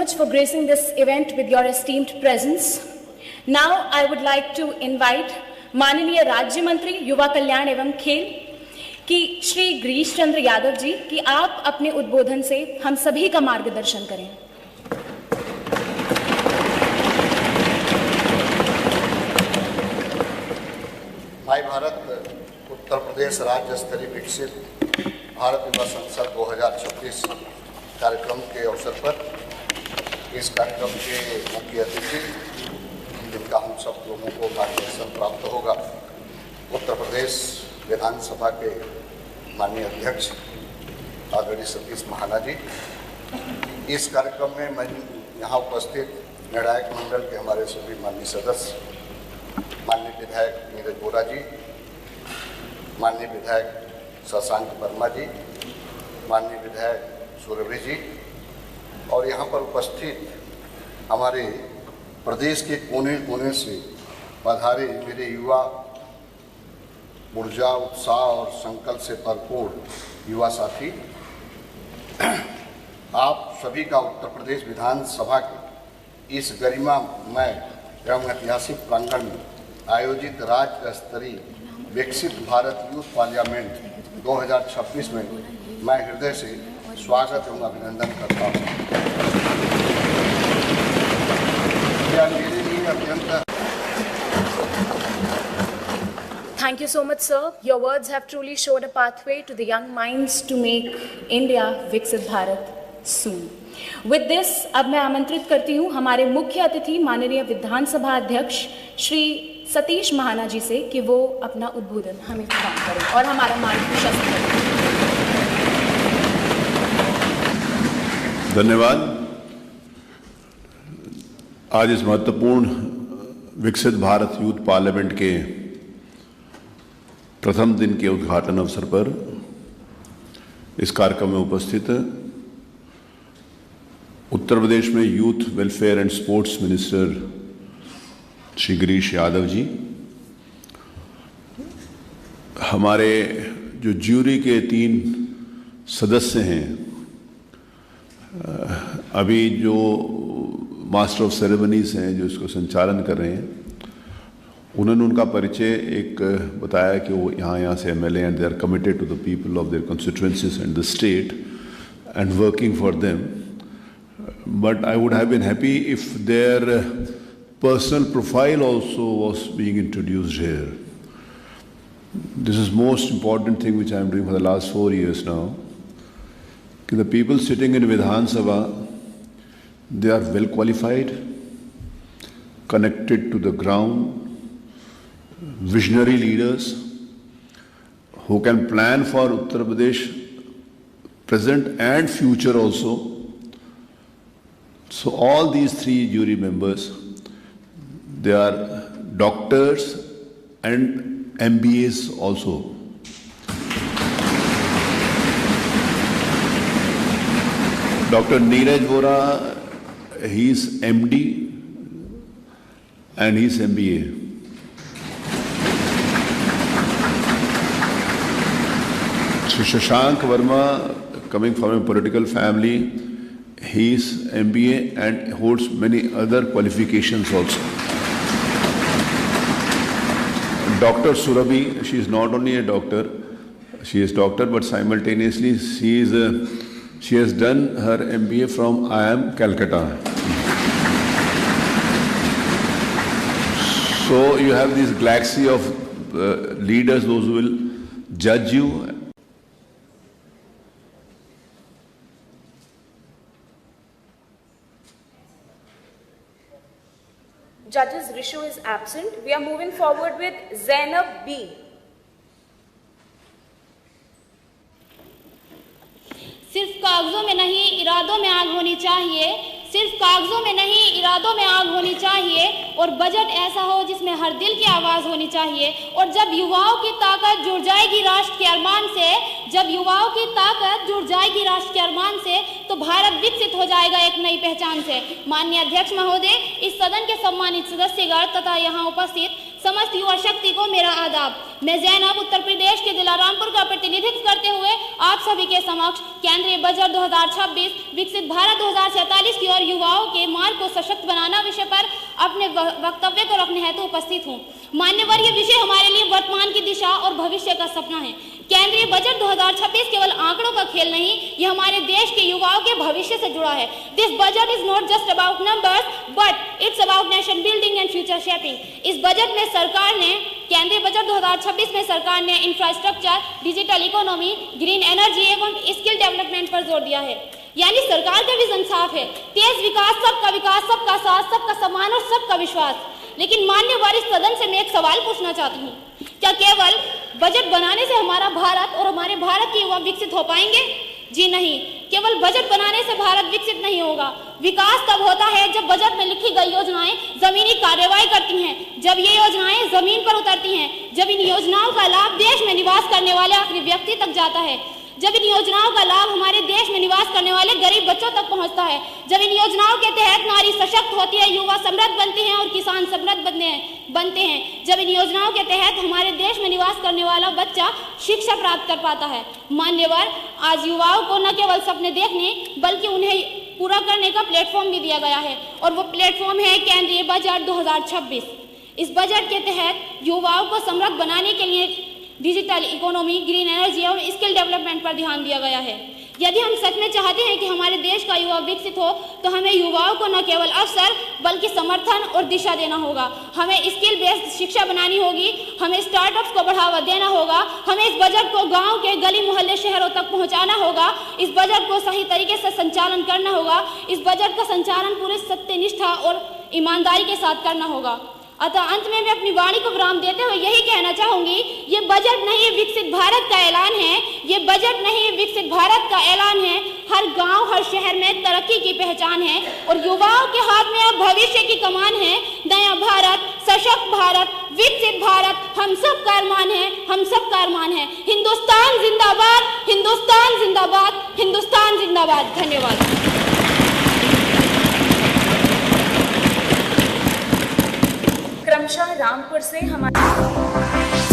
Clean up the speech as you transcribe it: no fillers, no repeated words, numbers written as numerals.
much for gracing this event with your esteemed presence. Now I would like to invite माननीय राज्य मंत्री युवा कल्याण एवं खेल कि श्री गिरीश चंद्र यादव जी कि आप अपने उद्बोधन से हम सभी का मार्गदर्शन करें। माय भारत उत्तर प्रदेश राज्य स्तरीय विकसित भारत युवा संसद 2026 कार्यक्रम के अवसर पर इस कार्यक्रम के मुख्य अतिथि जिनका हम सब लोगों को मार्गदर्शन प्राप्त होगा, उत्तर प्रदेश विधानसभा के माननीय अध्यक्ष आदरणीय सतीश महाना जी। इस कार्यक्रम में मैं यहाँ उपस्थित निर्णायक मंडल के हमारे सभी माननीय सदस्य, माननीय विधायक नीरज बोरा जी, माननीय विधायक शशांक वर्मा जी, माननीय विधायक सुरभि जी और यहाँ पर उपस्थित हमारे प्रदेश के कोने कोने से पधारे मेरे युवा ऊर्जा, उत्साह और संकल्प से भरपूर युवा साथी, आप सभी का उत्तर प्रदेश विधानसभा के इस गरिमामय एवं ऐतिहासिक प्रांगण में आयोजित राज्य स्तरीय विकसित भारत यूथ पार्लियामेंट 2026 में मैं हृदय से स्वागत एवं अभिनंदन करता हूँ। यह मेरे लिए अत्यंत Thank you so much, sir. Your words have truly showed a pathway to the young minds to make India Viksit Bharat soon. With this, अब मैं आमंत्रित करती हूँ हमारे मुख्य अतिथि माननीय विधानसभा अध्यक्ष श्री सतीश महाना जी से कि वो अपना उद्बोधन हमें प्रदान करें और हमारा मार्गदर्शन करें। धन्यवाद। आज इस महत्वपूर्ण विकसित भारत यूथ पार्लियामेंट के प्रथम दिन के उद्घाटन अवसर पर इस कार्यक्रम में उपस्थित उत्तर प्रदेश में youth welfare and sports minister Shri Girish Yadav ji, हमारे जो ज्यूरी के 3 सदस्य हैं, अभी जो मास्टर ऑफ सेरेमनीज हैं जो इसको संचालन कर रहे हैं, उन्होंने उनका परिचय एक बताया कि वो यहाँ से MLA and they are committed to the people of their constituencies and the state and working for them, but I would have been happy if there personal profile also was being introduced here. This is most important thing which I am doing for the last 4 years now. The people sitting in Vidhan Sabha, they are well qualified, connected to the ground, visionary leaders who can plan for Uttar Pradesh present and future also. So all these 3 jury members, they are doctors and MBAs also. Dr. Neeraj Vora, he is MD and he is MBA. Shri Shashank Verma, coming from a political family, he is MBA and holds many other qualifications also. Dr. Surabhi, she is not only a doctor, she is doctor, but simultaneously she has done her MBA from IIM Calcutta. So you have this galaxy of leaders, those who will judge you. Judges Rishu is absent. We are moving forward with Zainab B. सिर्फ कागजों में नहीं इरादों में आग होनी चाहिए, सिर्फ कागजों में नहीं इरादों में आग होनी चाहिए और बजट ऐसा हो जिसमें हर दिल की आवाज़ होनी चाहिए। और जब युवाओं की ताकत जुड़ जाएगी राष्ट्र के अरमान से, जब युवाओं की ताकत जुड़ जाएगी राष्ट्र के अरमान से, तो भारत विकसित हो जाएगा एक नई पहचान से। माननीय अध्यक्ष महोदय, इस सदन के सम्मानित सदस्यगण तथा यहाँ उपस्थित समस्त युवा शक्ति को मेरा आदाब। मैं जैनब उत्तर प्रदेश के जिला रामपुर का प्रतिनिधित्व करते हुए आप सभी के समक्ष केंद्रीय बजट 2026 विकसित भारत 2047 की ओर युवाओं के मार्ग को सशक्त बनाना विषय पर अपने वक्तव्य को रखने हेतु उपस्थित हूँ। मान्यवर, ये विषय हमारे लिए वर्तमान की दिशा और भविष्य का सपना है। केंद्रीय बजट 2026 केवल आंकड़ों का खेल नहीं, ये हमारे देश के युवाओं के भविष्य से जुड़ा है। This budget is not just about numbers but it's about nation building and future shaping. इस बजट में सरकार ने केंद्रीय बजट 2026 में सरकार ने infrastructure, digital economy, green energy एवं स्किल डेवलपमेंट पर जोर दिया है। यानी सरकार का विजन साफ है, तेज विकास, सबका साथ, सबका सम्मान और सबका विश्वास। लेकिन मान्यवर, इस सदन से मैं एक सवाल पूछना चाहती हूँ, क्या केवल बजट बनाने से हमारा भारत और हमारे भारत के युवा विकसित हो पाएंगे? जी नहीं, केवल बजट बनाने से भारत विकसित नहीं होगा। विकास तब होता है जब बजट में लिखी गई योजनाएं जमीनी कार्रवाई करती हैं, जब ये योजनाएं जमीन पर उतरती हैं, जब इन योजनाओं का लाभ देश में निवास करने वाले आखिरी व्यक्ति तक जाता है, जब इन योजनाओं का लाभ हमारे देश में निवास करने वाले गरीब बच्चों तक पहुंचता है, जब इन योजनाओं के तहत नारी सशक्त होती है, युवा समृद्ध बनते हैं और किसान समृद्ध बनते हैं, जब इन योजनाओं के तहत हमारे देश में निवास करने वाला बच्चा शिक्षा प्राप्त कर पाता है। मान्यवर, आज युवाओं को न केवल सपने देखने बल्कि उन्हें पूरा करने का प्लेटफॉर्म भी दिया गया है और वो प्लेटफॉर्म है केंद्रीय बजट 2026। इस बजट के तहत युवाओं को समृद्ध बनाने के लिए डिजिटल इकोनॉमी, ग्रीन एनर्जी और स्किल डेवलपमेंट पर ध्यान दिया गया है। यदि हम सच में चाहते हैं कि हमारे देश का युवा विकसित हो तो हमें युवाओं को न केवल अवसर बल्कि समर्थन और दिशा देना होगा। हमें स्किल बेस्ड शिक्षा बनानी होगी, हमें स्टार्टअप्स को बढ़ावा देना होगा, हमें इस बजट को गांव के गली मोहल्ले शहरों तक पहुंचाना होगा, इस बजट को सही तरीके से संचालन करना होगा, इस बजट का संचालन पूरे सत्यनिष्ठा और ईमानदारी के साथ करना होगा। अतः अंत में मैं अपनी वाणी को विराम देते हुए यही कहना चाहूंगी, ये बजट नहीं विकसित भारत का ऐलान है, ये बजट नहीं विकसित भारत का ऐलान है। हर गांव, हर शहर में तरक्की की पहचान है और युवाओं के हाथ में अब भविष्य की कमान है। नया भारत, सशक्त भारत, विकसित भारत हम सब का अरमान है, हम सब का अरमान है। हिंदुस्तान जिंदाबाद, हिंदुस्तान जिंदाबाद, हिंदुस्तान जिंदाबाद। धन्यवाद। क्रमशः रामपुर से हमारे